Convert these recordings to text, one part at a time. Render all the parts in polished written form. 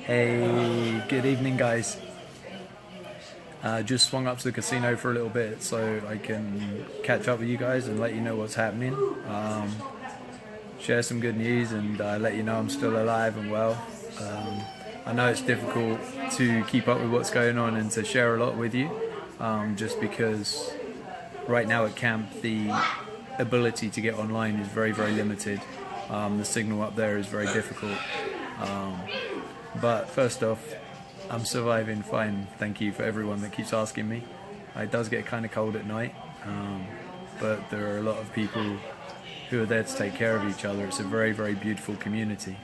Hey, good evening, guys. Just swung up to the casino for a little bit so I can catch up with you guys and let you know what's happening. Share some good news and let you know I'm still alive and well. I know it's difficult to keep up with what's going on and to share a lot with you, just because right now at camp the ability to get online is very, very limited. The signal up there is very difficult. But first off, I'm surviving fine. Thank you for everyone that keeps asking me. It does get kind of cold at night, but there are a lot of people who are there to take care of each other. It's a very, very beautiful community.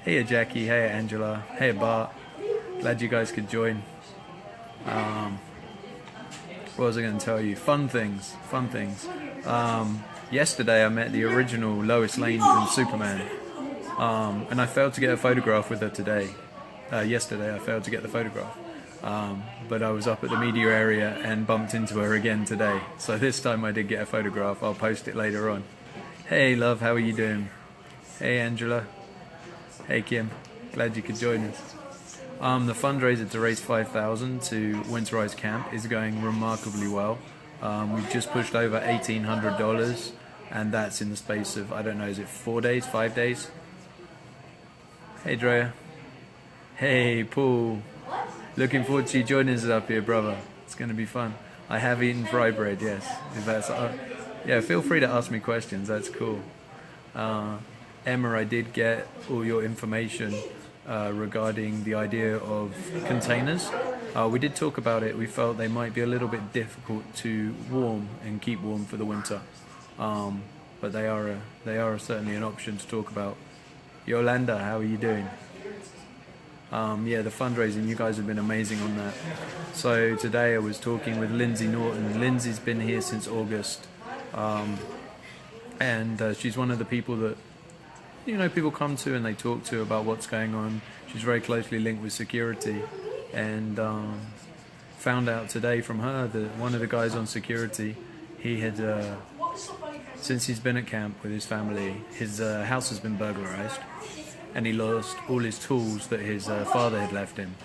Hey Jackie, hey Angela, hey Bart. Glad you guys could join. What was I going to tell you? Fun things. Yesterday I met the original Lois Lane from Superman, and I failed to get a photograph with her today. Yesterday I failed to get the photograph, but I was up at the media area and bumped into her again today. So this time I did get a photograph. I'll post it later on. Hey love, how are you doing? Hey Angela. Hey Kim. Glad you could join us. The fundraiser to raise $5,000 to winterize camp is going remarkably well. We've just pushed over $1,800, and that's in the space of, I don't know, is it 4 days, 5 days? Hey Drea. Hey Paul. Looking forward to you joining us up here, brother. It's going to be fun. I have eaten fry bread, yes. If that's, yeah, feel free to ask me questions. That's cool. Emma, I did get all your information regarding the idea of containers. We did talk about it. We felt they might be a little bit difficult to warm and keep warm for the winter, but they are certainly an option to talk about. Yolanda, how are you doing? Yeah, the fundraising, you guys have been amazing on that. So today I was talking with Lindsay Norton. Lindsay's been here since August, and she's one of the people that people come to and they talk to about what's going on. She's very closely linked with security, and found out today from her that one of the guys on security, he had, since he's been at camp with his family, his house has been burglarized, and he lost all his tools that his father had left him.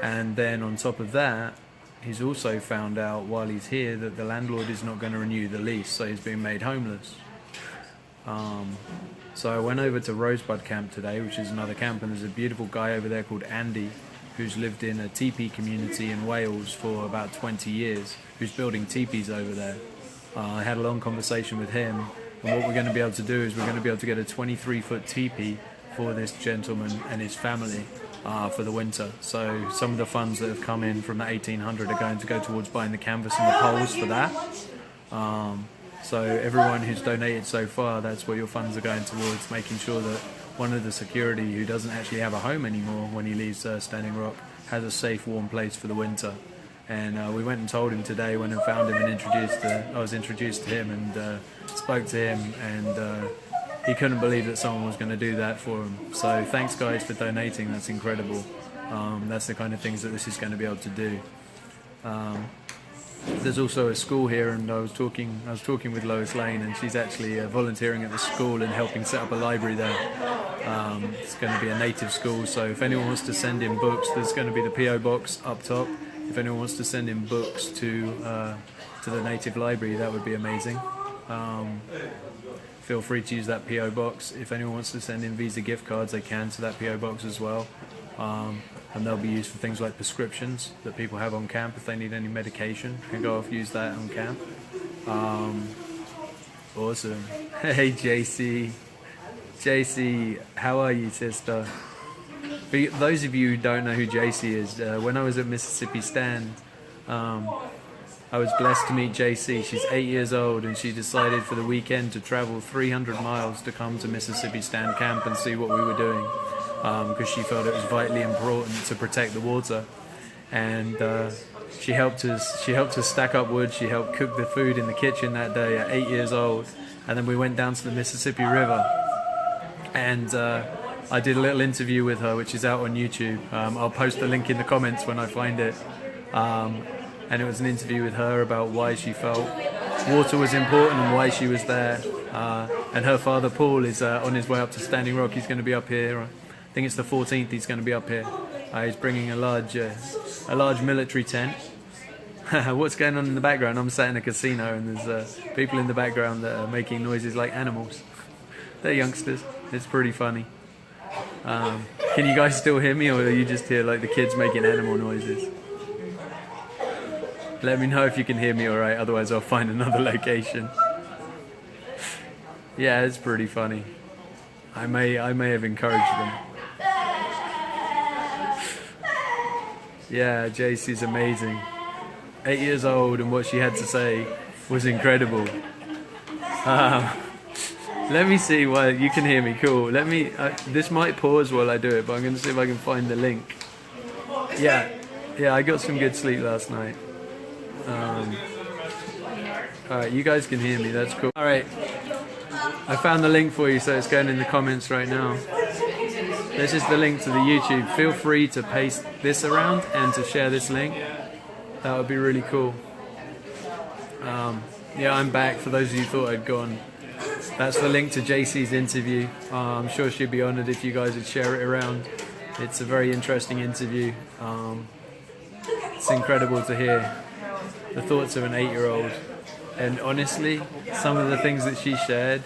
And then on top of that, he's also found out while he's here that the landlord is not going to renew the lease, so he's being made homeless. So I went over to Rosebud Camp today, which is another camp, and there's a beautiful guy over there called Andy, who's lived in a teepee community in Wales for about 20 years, who's building teepees over there. I had a long conversation with him, and what we're going to be able to do is we're going to be able to get a 23-foot teepee for this gentleman and his family for the winter. So some of the funds that have come in from the 1800 are going to go towards buying the canvas and the poles for that. So everyone who's donated so far, that's what your funds are going towards, making sure that one of the security who doesn't actually have a home anymore when he leaves Standing Rock has a safe, warm place for the winter. And we went and told him today when I found him and I was introduced to him and spoke to him, and he couldn't believe that someone was going to do that for him. So thanks guys for donating, that's incredible. That's the kind of things that this is going to be able to do. There's also a school here, and I was talking with Lois Lane, and she's actually volunteering at the school and helping set up a library there. It's going to be a native school, so if anyone wants to send in books, there's going to be the PO box up top. If anyone wants to send in books to the native library, that would be amazing. Feel free to use that PO box. If anyone wants to send in Visa gift cards, they can to that PO box as well. And they'll be used for things like prescriptions that people have on camp. If they need any medication, can go off use that on camp. Awesome. Hey JC, how are you, sister? For those of you who don't know who JC is, when I was at Mississippi Stand, I was blessed to meet JC. She's 8 years old, and she decided for the weekend to travel 300 miles to come to Mississippi Stand Camp and see what we were doing, because she felt it was vitally important to protect the water. And she helped us stack up wood. She helped cook the food in the kitchen that day at 8 years old. And then we went down to the Mississippi River, and I did a little interview with her, which is out on YouTube. I'll post the link in the comments when I find it. And it was an interview with her about why she felt water was important and why she was there. And her father Paul is on his way up to Standing Rock. He's going to be up here I think it's the 14th. He's going to be up here. He's bringing a large military tent. What's going on in the background? I'm sat in a casino and there's people in the background that are making noises like animals. They're youngsters. It's pretty funny. Can you guys still hear me, or you just hear like the kids making animal noises? Let me know if you can hear me alright, otherwise I'll find another location. Yeah, it's pretty funny. I may have encouraged them. Yeah, JC's amazing. 8 years old, and what she had to say was incredible. Let me see why you can hear me. Cool. Let me. This might pause while I do it, but I'm going to see if I can find the link. Yeah, I got some good sleep last night. Alright, you guys can hear me. That's cool. Alright, I found the link for you, so it's going in the comments right now. This is the link to the YouTube. Feel free to paste this around and to share this link. That would be really cool. Yeah, I'm back. For those of you who thought I'd gone, that's the link to JC's interview. I'm sure she'd be honoured if you guys would share it around. It's a very interesting interview. It's incredible to hear the thoughts of an 8-year-old. And honestly, some of the things that she shared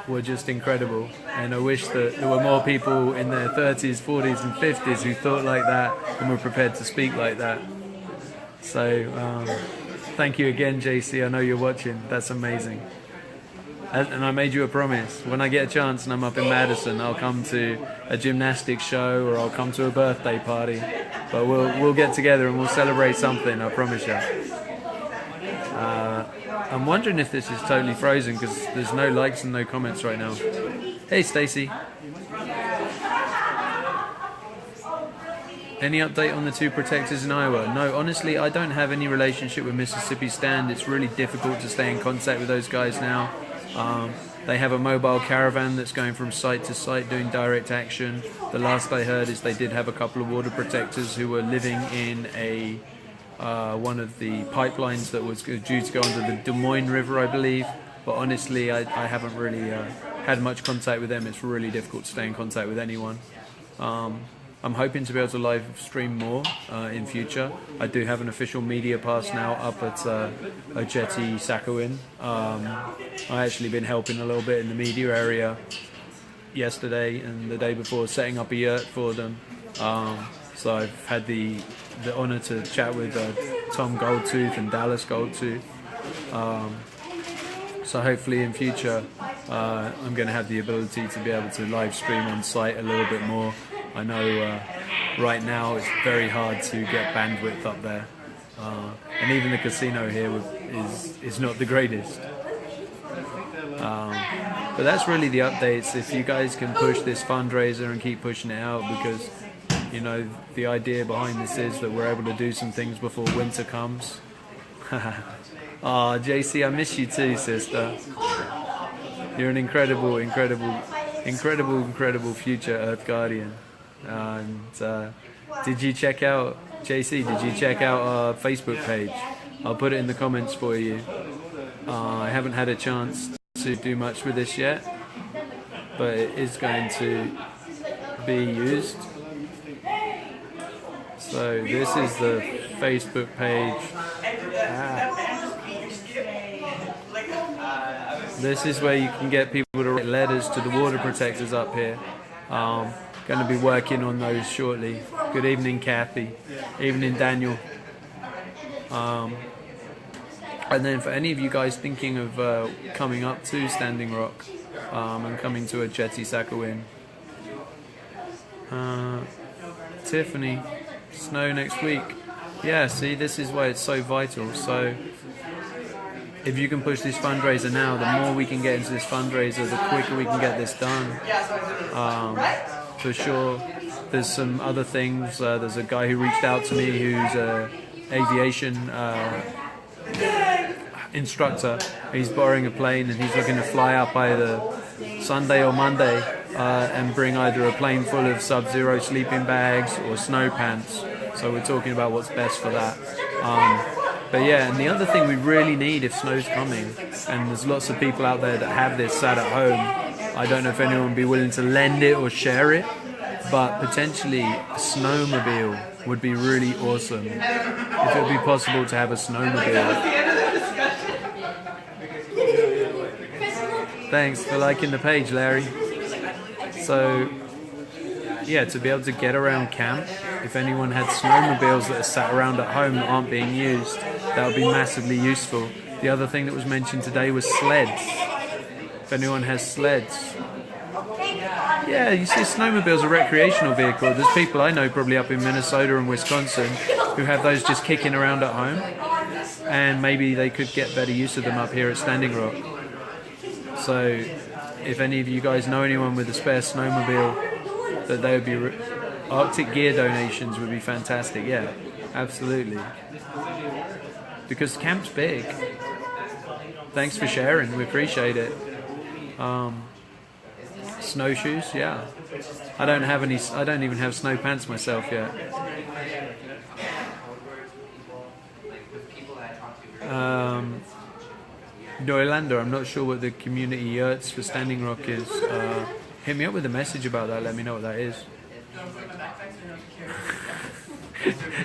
were just incredible. And I wish that there were more people in their 30s, 40s and 50s who thought like that and were prepared to speak like that. So thank you again, JC. I know you're watching. That's amazing. And I made you a promise. When I get a chance and I'm up in Madison, I'll come to a gymnastics show or I'll come to a birthday party. But we'll get together and we'll celebrate something, I promise you. I'm wondering if this is totally frozen because there's no likes and no comments right now. Hey, Stacy. Any update on the 2 protectors in Iowa? No, honestly, I don't have any relationship with Mississippi Stand. It's really difficult to stay in contact with those guys now. They have a mobile caravan that's going from site to site doing direct action. The last I heard is they did have a couple of water protectors who were living in one of the pipelines that was due to go under the Des Moines River, I believe. But honestly, I haven't really had much contact with them. It's really difficult to stay in contact with anyone. I'm hoping to be able to live stream more in future. I do have an official media pass now up at Oceti Sakowin. I actually been helping a little bit in the media area yesterday and the day before, setting up a yurt for them. So I've had the honour to chat with Tom Goldtooth and Dallas Goldtooth. So hopefully in future I'm going to have the ability to be able to live stream on site a little bit more. I know right now it's very hard to get bandwidth up there, and even the casino here is not the greatest. But that's really the updates. If you guys can push this fundraiser and keep pushing it out, because you know the idea behind this is that we're able to do some things before winter comes. JC, I miss you too, sister. You're an incredible future Earth Guardian. And did you check out, JC, did you check out our Facebook page? I'll put it in the comments for you. I haven't had a chance to do much with this yet, but it is going to be used. So this is the Facebook page. This is where you can get people to write letters to the water protectors up here. Going to be working on those shortly. Good evening, Kathy. Evening, Daniel. And then for any of you guys thinking of coming up to Standing Rock and coming to Oceti Sakowin, Tiffany, snow next week. Yeah, see, this is why it's so vital. So if you can push this fundraiser now, the more we can get into this fundraiser, the quicker we can get this done. For sure. There's some other things. There's a guy who reached out to me who's an aviation instructor. He's borrowing a plane and he's looking to fly up either Sunday or Monday and bring either a plane full of sub-zero sleeping bags or snow pants. So we're talking about what's best for that. But yeah, and the other thing we really need if snow's coming, and there's lots of people out there that have this sat at home, I don't know if anyone would be willing to lend it or share it, but potentially a snowmobile would be really awesome. If it would be possible to have a snowmobile. Thanks for liking the page, Larry. So, yeah, to be able to get around camp, if anyone had snowmobiles that are sat around at home that aren't being used, that would be massively useful. The other thing that was mentioned today was sleds. If anyone has sleds. Yeah, you see, snowmobile's a recreational vehicle. There's people I know probably up in Minnesota and Wisconsin who have those just kicking around at home, and maybe they could get better use of them up here at Standing Rock. So if any of you guys know anyone with a spare snowmobile, that they would be Arctic gear donations would be fantastic. Yeah, absolutely, because camp's big. Thanks for sharing, we appreciate it. Snowshoes, yeah. I don't even have snow pants myself yet. Orlando, I'm not sure what the community yurts for Standing Rock is. Hit me up with a message about that, let me know what that is.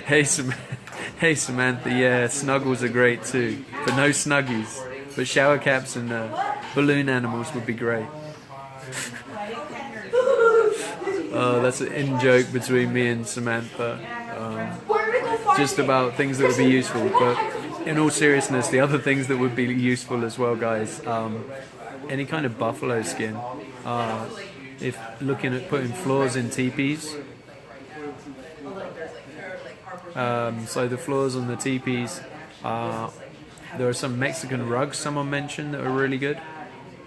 Hey Samantha, yeah, snuggles are great too, but no snuggies. But shower caps and balloon animals would be great. That's an in-joke between me and Samantha, just about things that would be useful, but in all seriousness, the other things that would be useful as well, guys, any kind of buffalo skin. If looking at putting floors in teepees, so the floors on the teepees, there are some Mexican rugs someone mentioned that are really good,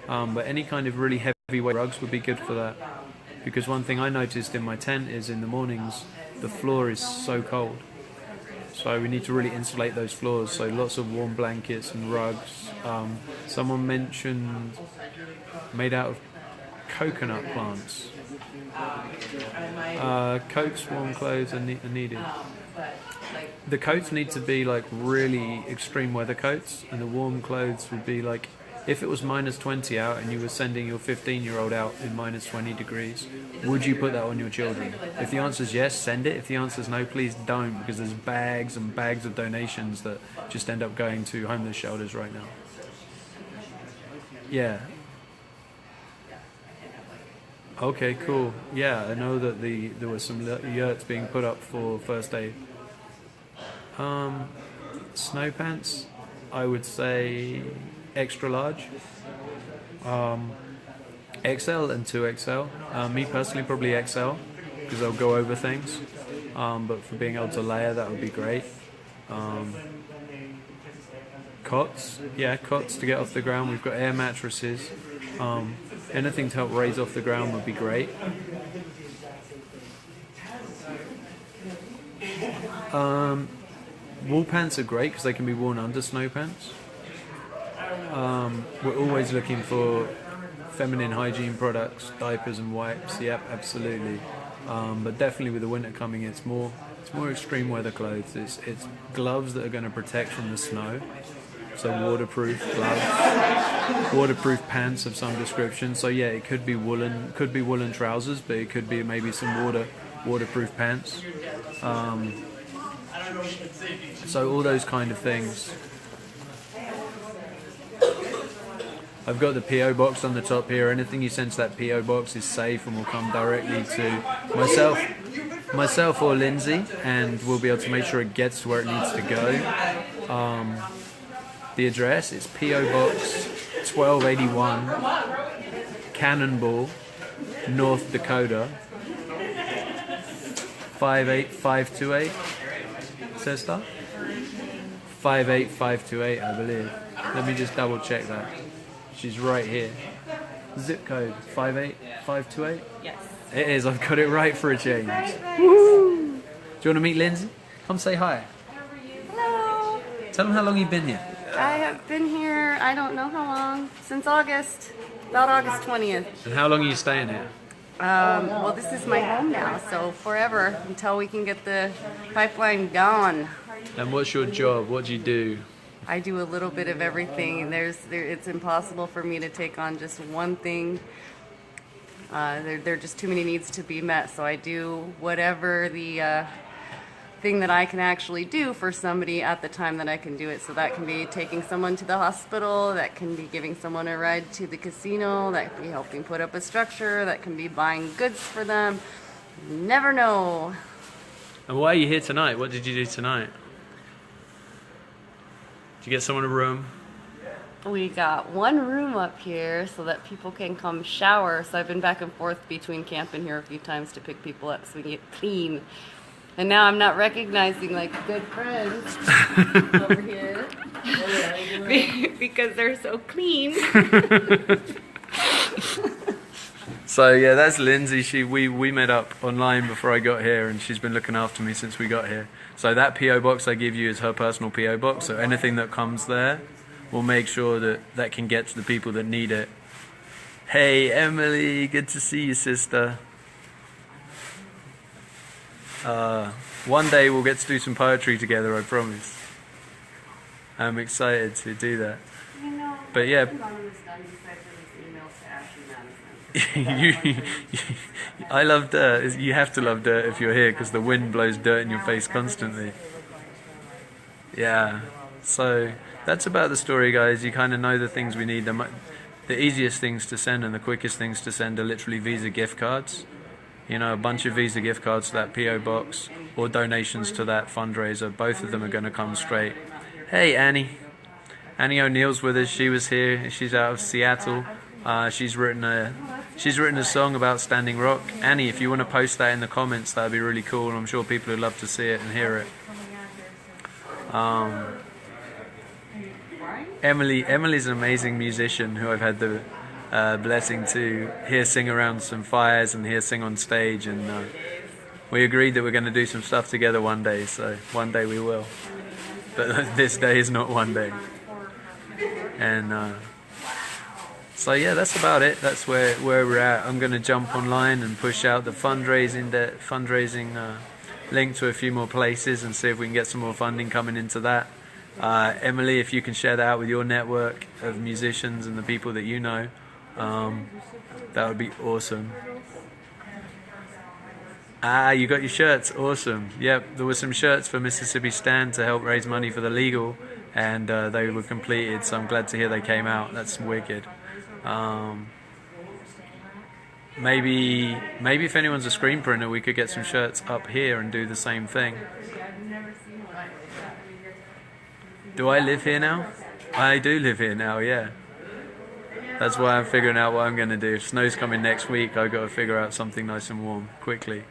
but any kind of really heavyweight rugs would be good for that, because one thing I noticed in my tent is in the mornings the floor is so cold. So we need to really insulate those floors, so lots of warm blankets and rugs. Someone mentioned made out of coconut plants. Coats, warm clothes are needed. The coats need to be like really extreme weather coats, and the warm clothes would be like, if it was minus 20 out and you were sending your 15-year-old out in minus 20 degrees, would you put that on your children? If the answer is yes, send it. If the answer is no, please don't, because there's bags and bags of donations that just end up going to homeless shelters right now. Yeah. Okay, cool. Yeah, I know that there were some yurts being put up for first aid. Snow pants, I would say extra large, XL and 2XL. Me personally, probably XL, because they'll go over things. But for being able to layer, that would be great. Cots, yeah, cots to get off the ground. We've got air mattresses. Anything to help raise off the ground would be great. Wool pants are great because they can be worn under snow pants. We're always looking for feminine hygiene products, diapers and wipes. Yep, absolutely. But definitely with the winter coming, it's more extreme weather clothes. It's gloves that are going to protect from the snow. So waterproof gloves, waterproof pants of some description. So yeah, it could be woolen trousers, but it could be maybe some waterproof pants. So all those kind of things. I've got the PO box on the top here. Anything you send to that PO box is safe and will come directly to myself or Lindsay, and we'll be able to make sure it gets to where it needs to go. The address is PO Box 1281, Cannonball, North Dakota 58528. Says that 58528, I believe. Let me just double check that. She's right here. Zip code 58528. Yes. It is. I've got it right for a change. Woohoo! Do you want to meet Lindsay? Come say hi. Hello. Tell them how long you've been here. I have been here, I don't know how long, since August, about August 20th. And how long are you staying here? Well, this is my home now, so forever, until we can get the pipeline going. And what's your job? What do you do? I do a little bit of everything. It's impossible for me to take on just one thing. There are just too many needs to be met. So I do whatever the thing that I can actually do for somebody at the time that I can do it. So that can be taking someone to the hospital, that can be giving someone a ride to the casino, that can be helping put up a structure, that can be buying goods for them. You never know. And why are you here tonight? What did you do tonight? Did you get someone a room? We got one room up here so that people can come shower. So I've been back and forth between camping here a few times to pick people up so we can get clean. And now I'm not recognizing like good friends over here because they're so clean. So yeah, that's Lindsay. We met up online before I got here, and she's been looking after me since we got here. So that PO box I give you is her personal PO box. So anything that comes there, we'll make sure that that can get to the people that need it. Hey Emily, good to see you, sister. One day we'll get to do some poetry together, I promise. I'm excited to do that. You know, But yeah, I love dirt. You have to love dirt if you're here because the wind blows dirt in your face constantly. Yeah, so that's about the story, guys. You kind of know the things we need. The easiest things to send and the quickest things to send are literally Visa gift cards. You know, a bunch of Visa gift cards to that PO box or donations to that fundraiser. Both of them are going to come straight. Hey Annie. Annie O'Neill's with us. She was here. She's out of Seattle. She's written a song about Standing Rock. Annie, if you want to post that in the comments, that'd be really cool. I'm sure people would love to see it and hear it. Emily's an amazing musician who I've had the blessing to hear sing around some fires and hear sing on stage, and we agreed that we're going to do some stuff together one day, so one day we will. But this day is not one day. And so yeah, that's about it. That's where we're at. I'm going to jump online and push out the fundraising link to a few more places and see if we can get some more funding coming into that. Emily, if you can share that out with your network of musicians and the people that you know, that would be awesome. You got your shirts, awesome. Yep, there were some shirts for Mississippi Stand to help raise money for the legal, and they were completed, so I'm glad to hear they came out. That's wicked. Maybe if anyone's a screen printer, we could get some shirts up here and do the same thing. Do I live here now? I do live here now, yeah. That's why I'm figuring out what I'm going to do. If snow's coming next week, I've got to figure out something nice and warm quickly.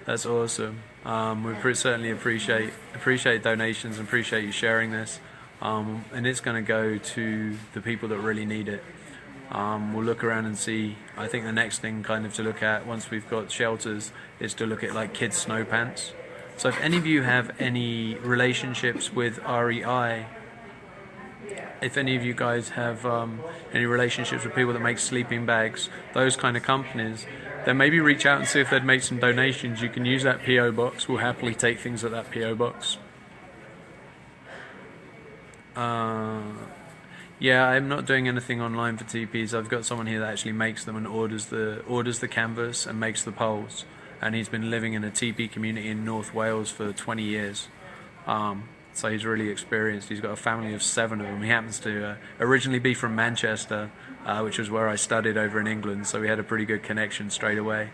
That's awesome. We certainly appreciate donations and appreciate you sharing this. And it's going to go to the people that really need it. We'll look around and see. I think the next thing kind of to look at once we've got shelters is to look at like kids' snow pants. So if any of you have any relationships with REI, if any of you guys have any relationships with people that make sleeping bags, those kind of companies, then maybe reach out and see if they'd make some donations. You can use that PO box. We'll happily take things at that PO box. Yeah, I'm not doing anything online for TPs. I've got someone here that actually makes them and orders the canvas and makes the poles. And he's been living in a TP community in North Wales for 20 years. So he's really experienced. He's got a family of 7 of them. He happens to originally be from Manchester, which was where I studied over in England, so we had a pretty good connection straight away.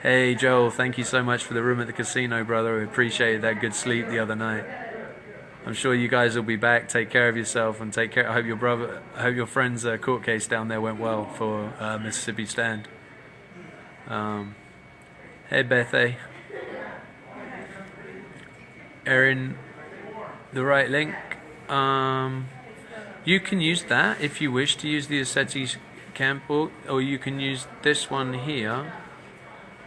Hey Joel, thank you so much for the room at the casino, brother. We appreciated that good sleep the other night. I'm sure you guys will be back. Take care of yourself and take care. I hope your friend's court case down there went well for Mississippi Stand. Hey Bethe. Erin, the right link. You can use that if you wish to use the Asceti camp book, or you can use this one here,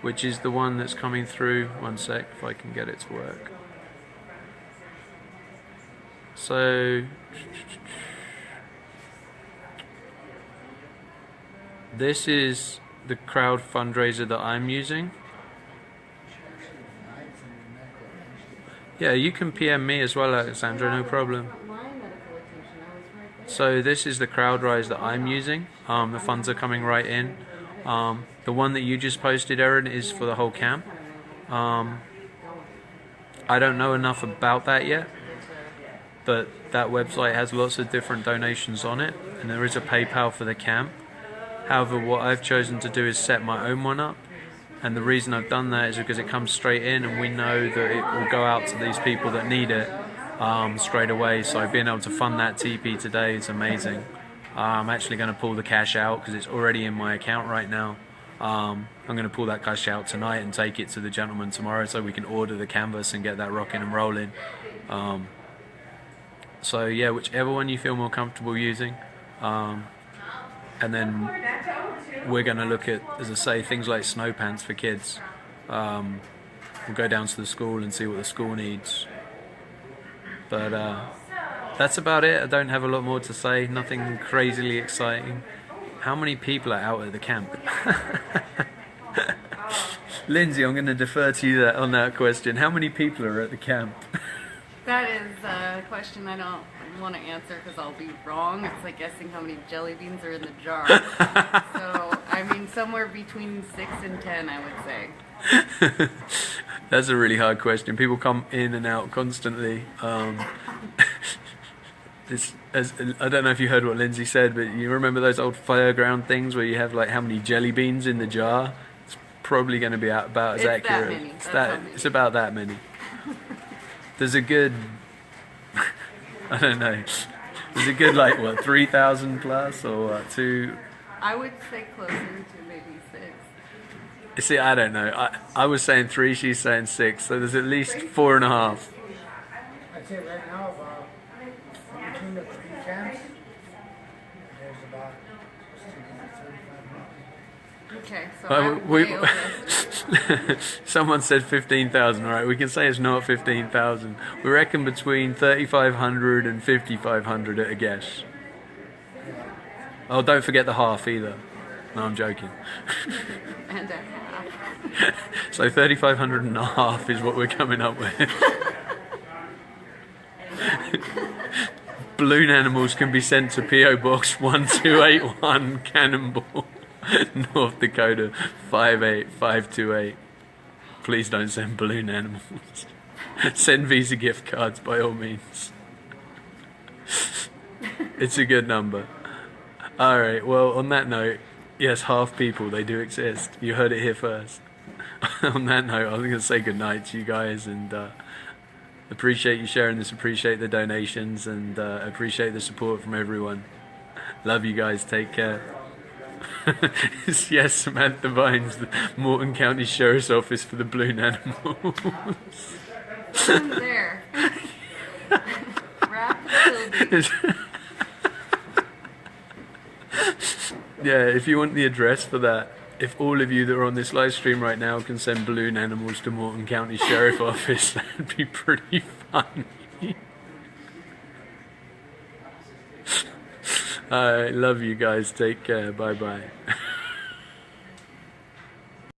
which is the one that's coming through. One sec, if I can get it to work. So this is the crowd fundraiser that I'm using. Yeah, you can PM me as well, Alexandra, no problem. So this is the CrowdRise that I'm using. The funds are coming right in. The one that you just posted, Erin, is for the whole camp. I don't know enough about that yet, but that website has lots of different donations on it, and there is a PayPal for the camp. However, what I've chosen to do is set my own one up, and the reason I've done that is because it comes straight in, and we know that it will go out to these people that need it straight away. So being able to fund that TP today is amazing. I'm actually going to pull the cash out because it's already in my account right now. I'm going to pull that cash out tonight and take it to the gentleman tomorrow so we can order the canvas and get that rocking and rolling. So yeah, whichever one you feel more comfortable using. And then we're going to look at, as I say, things like snow pants for kids. We'll go down to the school and see what the school needs. But that's about it. I don't have a lot more to say. Nothing crazily exciting. How many people are out at the camp? Lindsay, I'm going to defer to you on that question. How many people are at the camp? That is a question I don't want to answer because I'll be wrong. It's like guessing how many jelly beans are in the jar. So, I mean, somewhere between 6 and 10, I would say. That's a really hard question. People come in and out constantly. I don't know if you heard what Lindsay said, but you remember those old fairground things where you have like how many jelly beans in the jar? It's probably going to be about as accurate. It's about that many. There's a good, I don't know, there's a good like what, 3,000 plus or what, two? I would say closer to maybe 6. You see, I don't know. I was saying 3, she's saying 6, so there's at least 4.5. I'd say right now, between the 3 camps, there's about 3,500. Okay, so I'm way over. Someone said 15,000. All right, we can say it's not 15,000. We reckon between 3,500 and 5,500 at a guess. Oh, don't forget the half either. No, I'm joking. And a half. So 3,500 and a half is what we're coming up with. Balloon animals can be sent to P.O. Box 1281 Cannonball, North Dakota 58528. Please don't send balloon animals. Send Visa gift cards by all means. It's a good number. Alright, well, on that note, yes, half people, they do exist. You heard it here first. On that note, I was going to say goodnight to you guys, and appreciate you sharing this, appreciate the donations, and appreciate the support from everyone. Love you guys, take care. Yes, Samantha Vines, the Morton County Sheriff's Office for the balloon animals. I'm there. Rapid. Yeah, if you want the address for that, if all of you that are on this live stream right now can send balloon animals to Morton County Sheriff Office, that'd be pretty funny. I love you guys. Take care. Bye bye.